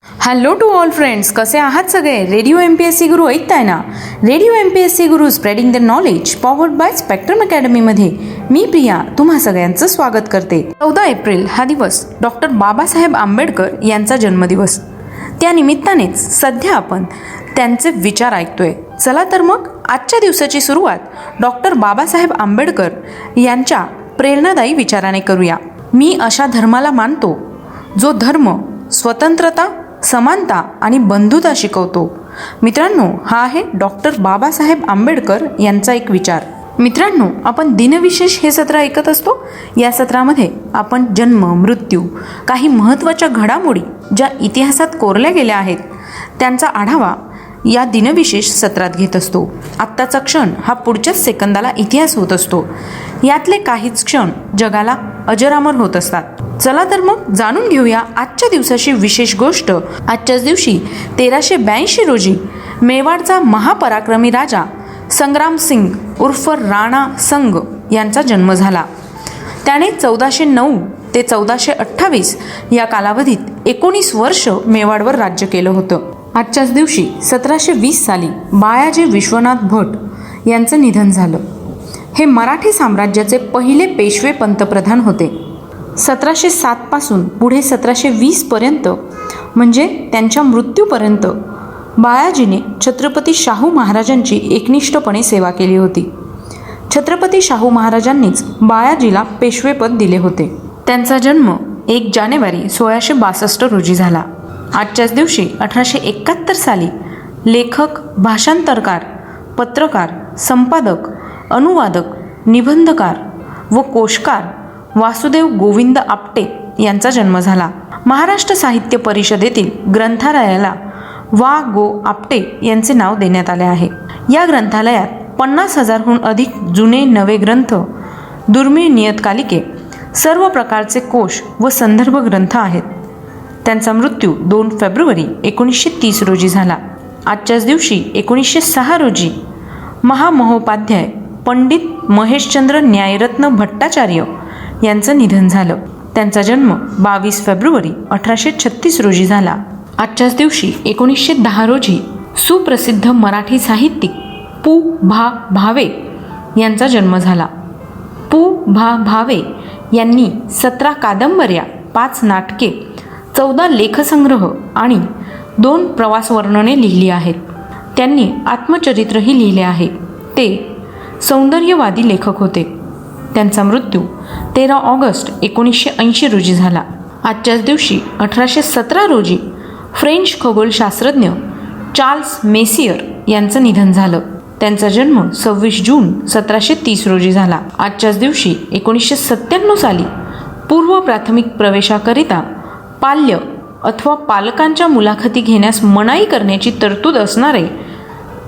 Hello to all friends, कसे आहात सगळे? रेडिओ MPSC गुरु ऐकताय ना? Radio MPSC Guru spreading the knowledge powered by Spectrum अकॅडमीमध्ये मी प्रिया तुम्हा सगळ्यांचं स्वागत करते. 14 एप्रिल हा दिवस डॉक्टर बाबासाहेब आंबेडकर यांचा जन्मदिवस. त्या निमित्तानेच सध्या आपण त्यांचे विचार ऐकतोय. चला तर मग आजच्या दिवसाची सुरुवात डॉक्टर बाबासाहेब आंबेडकर यांच्या प्रेरणादायी विचाराने करूया. मी अशा धर्माला मानतो जो धर्म स्वतंत्रता, समानता आणि बंधुता शिकवतो. मित्रांनो, हा आहे डॉक्टर बाबासाहेब आंबेडकर यांचा एक विचार. मित्रांनो, आपण दिनविशेष हे सत्र ऐकत असतो. या सत्रामध्ये आपण जन्म, मृत्यू, काही महत्त्वाच्या घडामोडी ज्या इतिहासात कोरल्या गेल्या आहेत त्यांचा आढावा या दिनविशेष सत्रात घेत असतो. आत्ताचा क्षण हा पुढच्याच सेकंदाला इतिहास होत असतो. यातले काहीच क्षण जगाला अजरामर होत असतात. चला तर मग जाणून घेऊया आजच्या दिवसाची विशेष गोष्ट. आजच्याच दिवशी 1382 रोजी मेवाडचा महापराक्रमी राजा संग्राम सिंग उर्फ राणा संग यांचा जन्म झाला. त्याने 1409 ते 1428 या कालावधीत 19 वर्ष मेवाडवर राज्य केलं होतं. आजच्याच दिवशी 1720 साली बाळाजी विश्वनाथ भट यांचं निधन झालं. हे मराठी साम्राज्याचे पहिले पेशवे पंतप्रधान होते. 1707 पासून पुढे 1720 पर्यंत म्हणजे त्यांच्या मृत्यूपर्यंत बाळाजीने छत्रपती शाहू महाराजांची एकनिष्ठपणे सेवा केली होती. छत्रपती शाहू महाराजांनीच बाळाजीला पेशवेपद दिले होते. त्यांचा जन्म 1 जानेवारी 1662 रोजी झाला. आजच्याच दिवशी 1871 साली लेखक, भाषांतरकार, पत्रकार, संपादक, अनुवादक, निबंधकार व कोशकार वासुदेव गोविंद आपटे यांचा जन्म झाला. महाराष्ट्र साहित्य परिषदेतील ग्रंथालयाला वा. गो. आपटे यांचे नाव देण्यात आले आहे. या ग्रंथालयात 50,000हून अधिक जुने नवे ग्रंथ, दुर्मिळ नियतकालिके, सर्व प्रकारचे कोश व संदर्भ ग्रंथ आहेत. त्यांचा मृत्यू 2 फेब्रुवारी 1930 रोजी झाला. आजच्याच दिवशी 1906 रोजी महामहोपाध्याय पंडित महेशचंद्र न्यायरत्न भट्टाचार्य यांचं निधन झालं. त्यांचा जन्म 22 फेब्रुवारी 1836 रोजी झाला. आजच्याच दिवशी 1910 रोजी सुप्रसिद्ध मराठी साहित्यिक पु. भा. भावे यांचा जन्म झाला. पु. भा. भावे यांनी 17 कादंबऱ्या, 5 नाटके, 14 लेखसंग्रह आणि 2 प्रवासवर्णने लिहिली आहेत. त्यांनी आत्मचरित्रही लिहिले आहे. ते सौंदर्यवादी लेखक होते. त्यांचा मृत्यू 13 ऑगस्ट 1980 रोजी झाला. आजच्याच दिवशी 1817 रोजी फ्रेंच खगोलशास्त्रज्ञ चार्ल्स मेसियर यांचं निधन झालं. त्यांचा जन्म 26 जून 1730 रोजी झाला. आजच्याच दिवशी 1997 साली पूर्व प्राथमिक प्रवेशाकरिता पाल्य अथवा पालकांच्या मुलाखती घेण्यास मनाई करण्याची तरतूद असणारे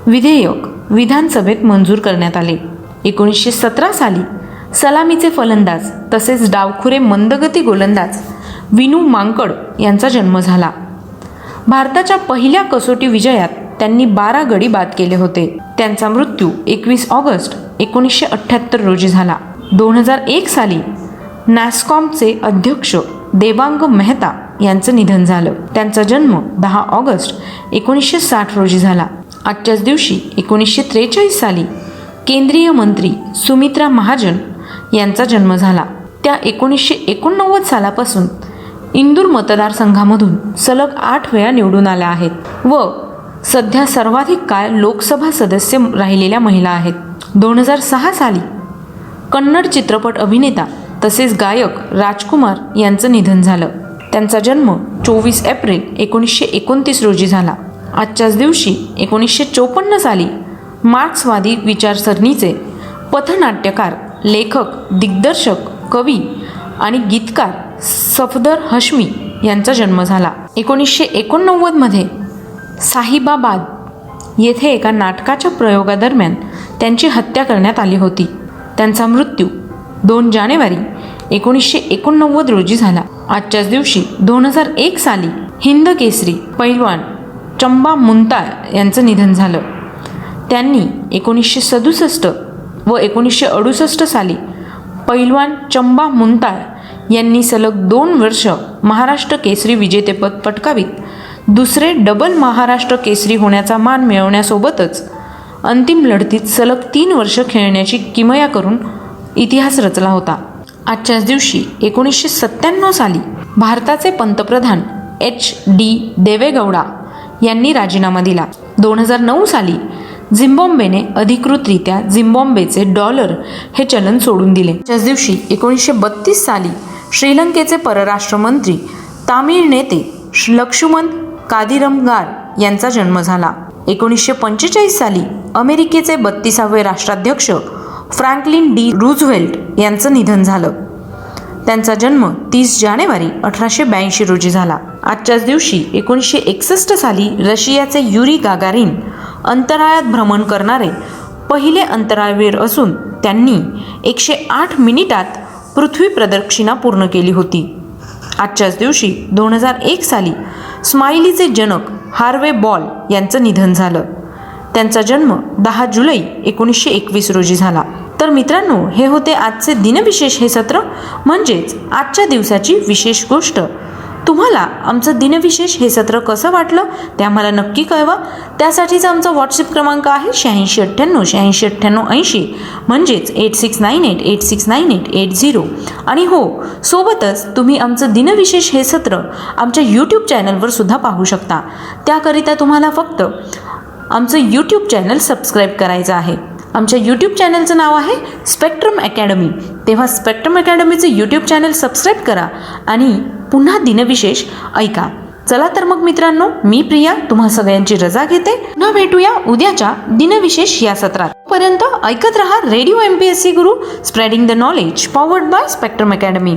विधेयक विधानसभेत मंजूर करण्यात आले. 1917 साली सलामीचे फलंदाज तसेच डावखुरे मंदगती गोलंदाज विनू मांकड यांचा जन्म झाला. भारताच्या पहिल्या कसोटी विजयात त्यांनी 12 गडी बाद केले होते. त्यांचा मृत्यू 21 ऑगस्ट 1978 रोजी झाला. 2001 साली नॅस्कॉमचे अध्यक्ष देवांग मेहता यांचं निधन झालं. त्यांचा जन्म 10 ऑगस्ट 1960 रोजी झाला. आजच्याच दिवशी 1943 साली केंद्रीय मंत्री सुमित्रा महाजन यांचा जन्म झाला. त्या 1989 सालापासून इंदूर मतदारसंघामधून सलग 8 वेळा निवडून आल्या आहेत व सध्या सर्वाधिक काळ लोकसभा सदस्य राहिलेल्या महिला आहेत. 2006 साली कन्नड चित्रपट अभिनेता तसेच गायक राजकुमार यांचं निधन झालं. त्यांचा जन्म 24 एप्रिल 1929 रोजी झाला. आजच्याच दिवशी 1954 साली मार्क्सवादी विचारसरणीचे पथनाट्यकार, लेखक, दिग्दर्शक, कवी आणि गीतकार सफदर हश्मी यांचा जन्म झाला. 1989 मध्ये साहिबाबाद येथे एका नाटकाच्या प्रयोगादरम्यान त्यांची हत्या करण्यात आली होती. त्यांचा मृत्यू 2 जानेवारी 1989 रोजी झाला. आजच्याच दिवशी 2001 साली हिंद केसरी पैलवान चंबा मुंताळ यांचं निधन झालं. त्यांनी 1967 व 1968 साली पैलवान चंबा मुंताळ यांनी सलग 2 वर्ष महाराष्ट्र केसरी विजेतेपद पटकावीत दुसरे डबल महाराष्ट्र केसरी होण्याचा मान मिळवण्यासोबतच अंतिम लढतीत सलग 3 वर्ष खेळण्याची किमया करून इतिहास रचला होता. आजच्याच दिवशी 1997 साली भारताचे पंतप्रधान HD देवेगौडा यांनी राजीनामा दिला. 2009 साली झिम्बाब्वेने अधिकृतरित्या झिम्बाब्वेचे डॉलर हे चलन सोडून दिले. त्याच दिवशी 1932 साली श्रीलंकेचे परराष्ट्र मंत्री तामिळ नेते लक्ष्मण कादिरमगार यांचा जन्म झाला. 1945 साली अमेरिकेचे 32वे राष्ट्राध्यक्ष फ्रँकलिन डी रूझवेल्ट यांचं निधन झालं. त्यांचा जन्म 30 जानेवारी 1882 रोजी झाला. आजच्याच दिवशी 1961 साली रशियाचे युरी गागारिन अंतराळात भ्रमण करणारे पहिले अंतराळवीर असून त्यांनी 108 मिनिटात पृथ्वी प्रदक्षिणा पूर्ण केली होती. आजच्याच दिवशी 2001 साली स्माइलीचे जनक हार्वे बॉल यांचं निधन झालं. त्यांचा जन्म 10 जुलै 1921 रोजी झाला. तर मित्रांनो, हे होते आजचे दिनविशेष हे सत्र, म्हणजेच आजच्या दिवसाची विशेष गोष्ट. तुम्हाला आमचं दिनविशेष हे सत्र कसं वाटलं ते आम्हाला नक्की कळवा. त्यासाठीचा आमचा व्हॉट्सअप क्रमांक आहे 8698 म्हणजेच 8698869880. आणि हो, सोबतच तुम्ही आमचं दिनविशेष हे सत्र आमच्या यूट्यूब चॅनलवर सुद्धा पाहू शकता. त्याकरिता तुम्हाला फक्त आमचं यूट्यूब चॅनल सबस्क्राईब करायचं आहे. आमच्या यूट्यूब चॅनलचं नाव आहे स्पेक्ट्रम अकॅडमी. तेव्हा स्पेक्ट्रम अकॅडमीचं यूट्यूब चॅनल सबस्क्राईब करा आणि पुन्हा दिनविशेष ऐका. चला तर मग मित्रांनो, मी प्रिया तुम्हा सगळ्यांची रजा घेते. पुन्हा भेटूया उद्याच्या दिनविशेष या सत्रात. पर्यंत ऐकत रहा radio MPSC Guru, spreading the knowledge, powered by spectrum academy.